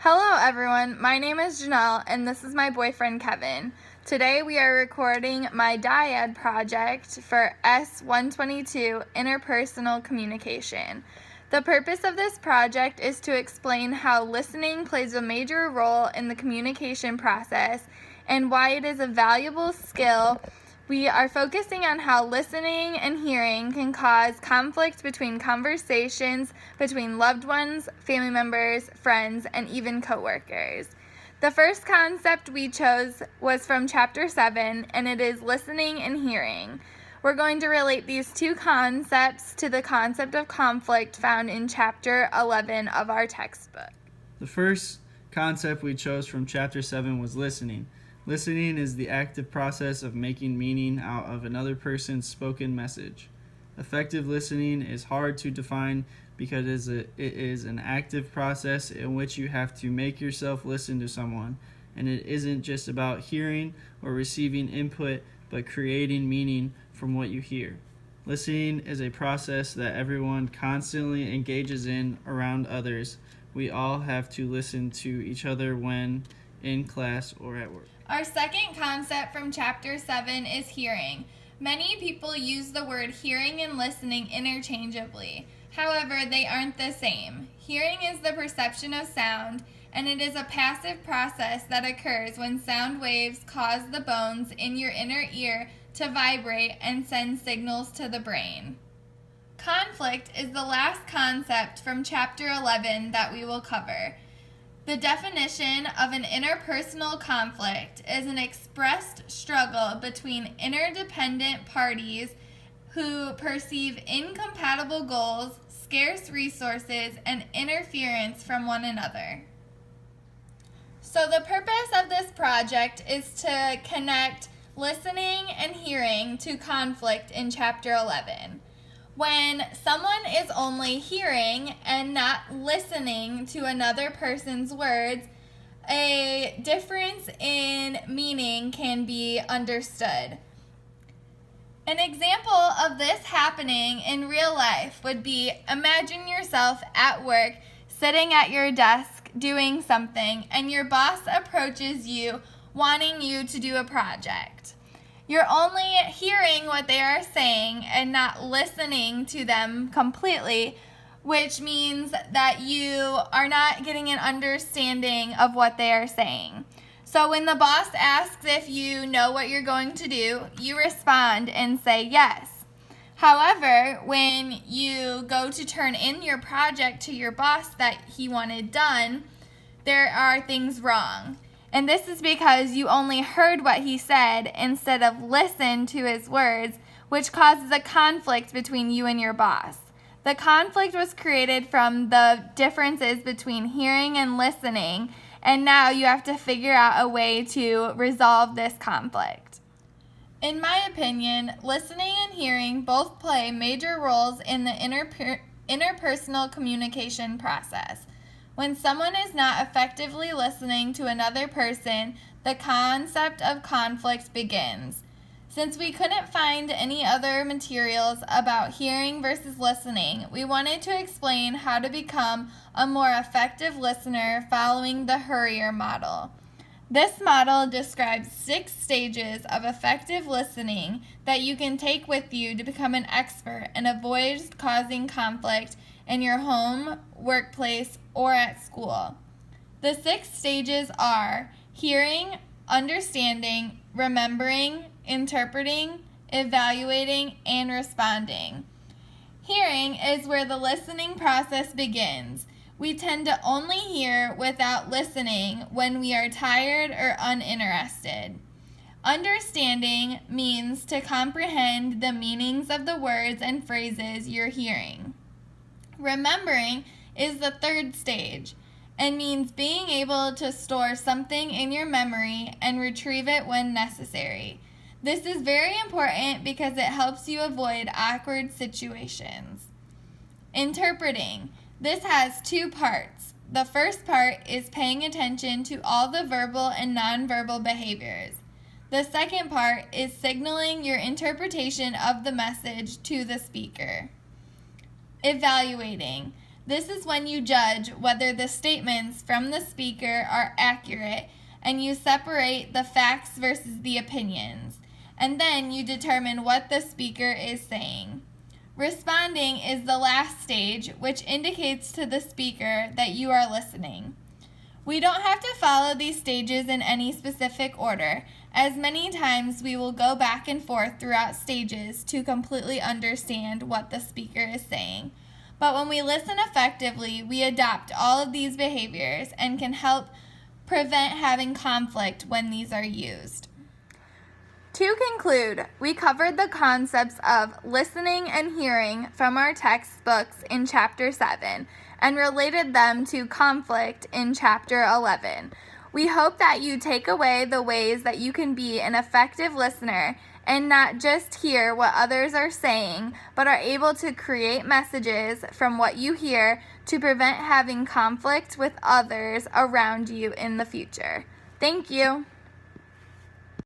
Hello everyone, my name is Janelle and this is my boyfriend Kevin. Today we are recording my Dyad project for S122 Interpersonal Communication. The purpose of this project is to explain how listening plays a major role in the communication process and why it is a valuable skill. We are focusing on how listening and hearing can cause conflict between conversations between loved ones, family members, friends, and even coworkers. The first concept we chose was from Chapter 7, and it is listening and hearing. We're going to relate these two concepts to the concept of conflict found in Chapter 11 of our textbook. The first concept we chose from Chapter 7 was listening. Listening is the active process of making meaning out of another person's spoken message. Effective listening is hard to define because it is an active process in which you have to make yourself listen to someone, and it isn't just about hearing or receiving input, but creating meaning from what you hear. Listening is a process that everyone constantly engages in around others. We all have to listen to each other when in class or at work. Our second concept from Chapter 7 is hearing. Many people use the word hearing and listening interchangeably. However, they aren't the same. Hearing is the perception of sound, and it is a passive process that occurs when sound waves cause the bones in your inner ear to vibrate and send signals to the brain. Conflict is the last concept from Chapter 11 that we will cover. The definition of an interpersonal conflict is an expressed struggle between interdependent parties who perceive incompatible goals, scarce resources, and interference from one another. So the purpose of this project is to connect listening and hearing to conflict in Chapter 11. When someone is only hearing and not listening to another person's words, a difference in meaning can be understood. An example of this happening in real life would be, imagine yourself at work, sitting at your desk doing something, and your boss approaches you wanting you to do a project. You're only hearing what they are saying and not listening to them completely, which means that you are not getting an understanding of what they are saying. So when the boss asks if you know what you're going to do, you respond and say yes. However, when you go to turn in your project to your boss that he wanted done, there are things wrong. And this is because you only heard what he said instead of listened to his words, which causes a conflict between you and your boss. The conflict was created from the differences between hearing and listening, and now you have to figure out a way to resolve this conflict. In my opinion, listening and hearing both play major roles in the interpersonal communication process. When someone is not effectively listening to another person, the concept of conflict begins. Since we couldn't find any other materials about hearing versus listening, we wanted to explain how to become a more effective listener following the Hurrier model. This model describes 6 stages of effective listening that you can take with you to become an expert and avoid causing conflict in your home, workplace, or at school. The 6 stages are hearing, understanding, remembering, interpreting, evaluating, and responding. Hearing is where the listening process begins. We tend to only hear without listening when we are tired or uninterested. Understanding means to comprehend the meanings of the words and phrases you're hearing. Remembering is the 3rd stage and means being able to store something in your memory and retrieve it when necessary. This is very important because it helps you avoid awkward situations. Interpreting. This has 2 parts. The first part is paying attention to all the verbal and nonverbal behaviors. The second part is signaling your interpretation of the message to the speaker. Evaluating. This is when you judge whether the statements from the speaker are accurate, and you separate the facts versus the opinions, and then you determine what the speaker is saying. Responding is the last stage, which indicates to the speaker that you are listening. We don't have to follow these stages in any specific order, as many times we will go back and forth throughout stages to completely understand what the speaker is saying. But when we listen effectively, we adopt all of these behaviors and can help prevent having conflict when these are used. To conclude, we covered the concepts of listening and hearing from our textbooks in Chapter 7 and related them to conflict in Chapter 11. We hope that you take away the ways that you can be an effective listener and not just hear what others are saying, but are able to create messages from what you hear to prevent having conflict with others around you in the future. Thank you.